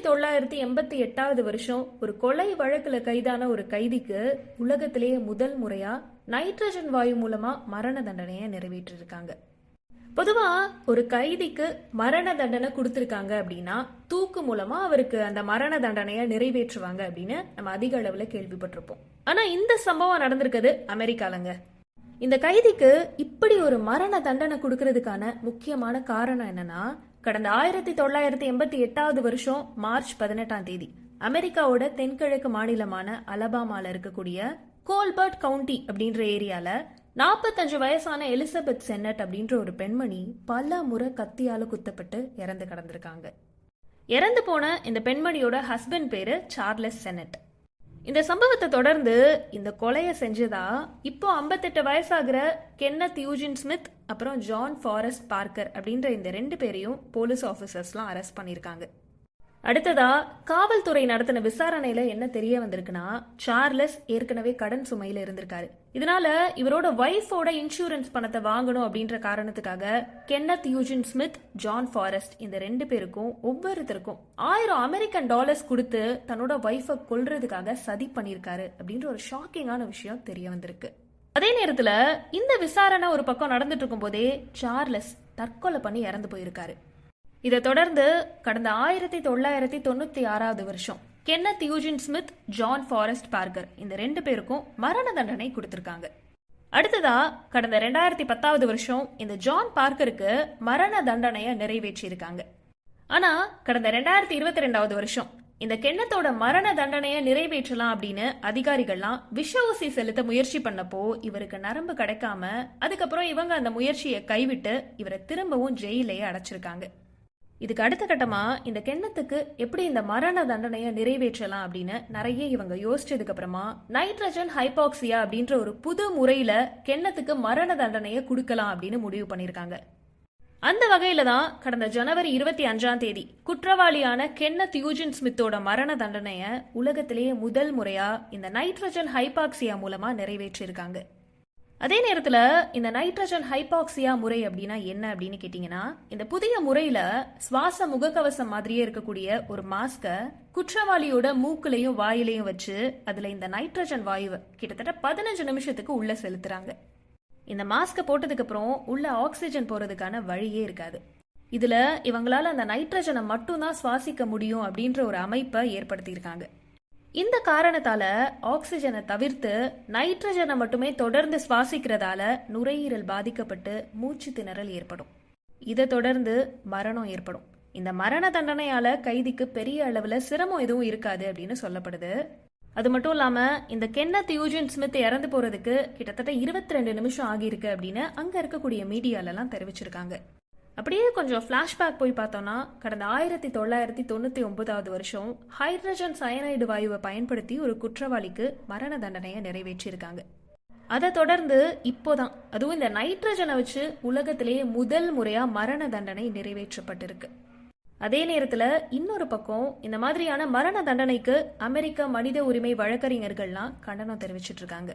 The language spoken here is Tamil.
1988 வருஷம் ஒரு கொலை வழக்குல கைதான ஒரு கைதிக்கு உலகத்திலேயே முதல் முறையா நைட்ரஜன் வாயு மூலமா மரண தண்டனையை நிறைவேற்றிருக்காங்க. பொதுவா ஒரு கைதிக்கு மரண தண்டனை கொடுத்திருக்காங்க அப்படின்னா தூக்கு மூலமா அவருக்கு அந்த மரண தண்டனையை நிறைவேற்றுவாங்க அப்படின்னு நம்ம அதிக அளவுல கேள்விப்பட்டிருப்போம். ஆனா இந்த சம்பவம் நடந்திருக்குது அமெரிக்காலங்க. இந்த கைதிக்கு இப்படி ஒரு மரண தண்டனை கொடுக்கறதுக்கான முக்கியமான காரணம் என்னன்னா, கடந்த 1988 வருஷம் மார்ச் 18 அமெரிக்காவோட தென்கிழக்கு மாநிலமான அலபாமால இருக்கக்கூடிய கோல்பர்ட் கவுண்டி அப்படின்ற ஏரியால 45 வயசான எலிசபெத் சென்னட் அப்படின்ற ஒரு பெண்மணி பல முறை கத்தியால குத்தப்பட்டு இறந்து கிடந்திருக்காங்க. இறந்து போன இந்த பெண்மணியோட ஹஸ்பண்ட் பேரு சார்லஸ் சென்னட். இந்த சம்பவத்தை தொடர்ந்து இந்த கொலையை செஞ்சதா இப்போ 58 வயசாகிற கென்னத் யூஜின் ஸ்மித் அப்புறம் ஜான் ஃபாரஸ்ட் பார்க்கர் அப்படின்ற இந்த 2 பேரையும் போலீஸ் ஆஃபீஸர்ஸ்லாம் அரெஸ்ட் பண்ணியிருக்காங்க. அடுத்ததா காவல்துறை நடத்தின விசாரணையில என்ன தெரிய வந்திருக்குன்னா, சார்லஸ் ஏற்கனவே கடன் சுமையில இருந்திருக்காரு. இதனால இவரோட வைஃபோட இன்சூரன்ஸ் பணத்தை வாங்கணும் அப்படின்ற காரணத்துக்காக Kenneth Eugene Smith, John forest இந்த 2 பேருக்கும் ஒவ்வொருத்தருக்கும் $1000 கொடுத்து தன்னோட வைஃபை கொல்றதுக்காக சதி பண்ணியிருக்காரு அப்படின்ற ஒரு ஷாக்கிங்கான விஷயம் தெரிய வந்திருக்கு. அதே நேரத்துல இந்த விசாரணை ஒரு பக்கம் நடந்துட்டு இருக்கும் போதே சார்லஸ் தற்கொலை பண்ணி இறந்து போயிருக்காரு. இதை தொடர்ந்து கடந்த 1996 வருஷம் Kenneth Eugene Smith, John forest Parker இந்த 2 பேருக்கும் மரண தண்டனை கொடுத்திருக்காங்க. அடுத்ததா கடந்த 2010 வருஷம் இந்த ஜான் பார்க்கருக்கு மரண தண்டனையை நிறைவேற்றியிருக்காங்க. ஆனா கடந்த 2022 வருஷம் இந்த கென்னத்தோட மரண தண்டனையை நிறைவேற்றலாம் அப்படின்னு அதிகாரிகள்லாம் விஷ ஊசி செலுத்த முயற்சி பண்ணப்போ இவருக்கு நரம்பு கிடைக்காம அதுக்கப்புறம் இவங்க அந்த முயற்சியை கைவிட்டு இவரை திரும்பவும் ஜெயிலையே அடைச்சிருக்காங்க. இதுக்கு அடுத்த கட்டமா இந்த கென்னத்துக்கு எப்படி இந்த மரண தண்டனையை நிறைவேற்றலாம் அப்படின்னு நிறைய இவங்க யோசிச்சதுக்கு அப்புறமா நைட்ரஜன் ஹைபாக்சியா அப்படின்ற ஒரு புது முறையில கென்னத்துக்கு மரண தண்டனையை கொடுக்கலாம் அப்படின்னு முடிவு பண்ணிருக்காங்க. அந்த வகையில தான் கடந்த ஜனவரி 25 குற்றவாளியான கென்னத் யூஜின் ஸ்மித்தோட மரண தண்டனைய உலகத்திலேயே முதல் முறையா இந்த நைட்ரஜன் ஹைபாக்சியா மூலமா நிறைவேற்றிருக்காங்க. அதே நேரத்துல இந்த நைட்ரஜன் ஹைபாக்சியா முறை அப்படின்னா என்ன அப்படின்னு கேட்டீங்கன்னா, இந்த புதிய முறையில சுவாச முகக்கவசம் மாதிரியே இருக்கக்கூடிய ஒரு மாஸ்க குற்றவாளியோட மூக்குலையும் வாயிலையும் வச்சு அதுல இந்த நைட்ரஜன் வாயுவை கிட்டத்தட்ட 15 நிமிஷத்துக்கு உள்ள செலுத்துறாங்க. இந்த மாஸ்க போட்டதுக்கு அப்புறம் உள்ள ஆக்சிஜன் போறதுக்கான வழியே இருக்காது. இதுல இவங்களால அந்த நைட்ரஜனை மட்டும்தான் சுவாசிக்க முடியும் அப்படின்ற ஒரு அமைப்பை ஏற்படுத்தியிருக்காங்க. இந்த காரணத்தால ஆக்சிஜனை தவிர்த்து நைட்ரஜனை மட்டுமே தொடர்ந்து சுவாசிக்கிறதால நுரையீரல் பாதிக்கப்பட்டு மூச்சு திணறல் ஏற்படும். இதை தொடர்ந்து மரணம் ஏற்படும். இந்த மரண தண்டனையால கைதிக்கு பெரிய அளவுல சிரமம் எதுவும் இருக்காது அப்படின்னு சொல்லப்படுது. அது மட்டும் இல்லாம இந்த கென்னத் யூஜின் ஸ்மித் இறந்து போறதுக்கு கிட்டத்தட்ட 22 நிமிஷம் ஆகியிருக்கு அப்படின்னு அங்க இருக்கக்கூடிய மீடியாலெல்லாம் தெரிவிச்சிருக்காங்க. அப்படியே கொஞ்சம் ஃபிளாஷ்பேக் போய் பார்த்தோம்னா, கடந்த 1999 வருஷம் ஹைட்ரஜன் சயனைடு வாயுவை பயன்படுத்தி ஒரு குற்றவாளிக்கு மரண தண்டனையை நிறைவேற்றியிருக்காங்க. அதை தொடர்ந்து இப்போதான் அதுவும் இந்த நைட்ரஜனை வச்சு உலகத்திலேயே முதல் முறையா மரண தண்டனை நிறைவேற்றப்பட்டிருக்கு. அதே நேரத்துல இன்னொரு பக்கம் இந்த மாதிரியான மரண தண்டனைக்கு அமெரிக்க மனித உரிமை வழக்கறிஞர்கள்லாம் கண்டனம் தெரிவிச்சிட்டு இருக்காங்க.